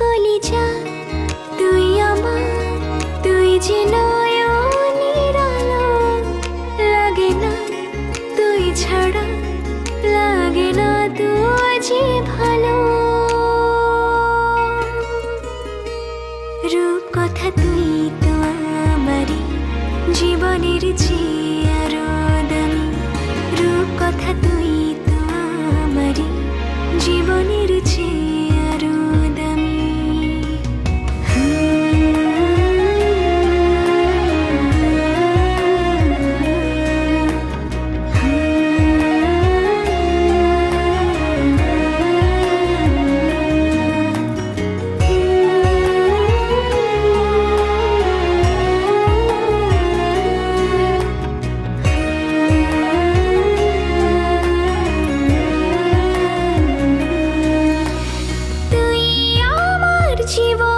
কলিজা তুই আমার, তুই যে নয়নের আলো। লাগে না তুই ছাড়া, লাগে না তুই যে ভালো। রূপ কথা তুই তো আমারই জীবনের চেয়ে আরো দামি। রূপ কথা তুই তো আমারই জীবনের চেয়ে আরো দামি। জীবন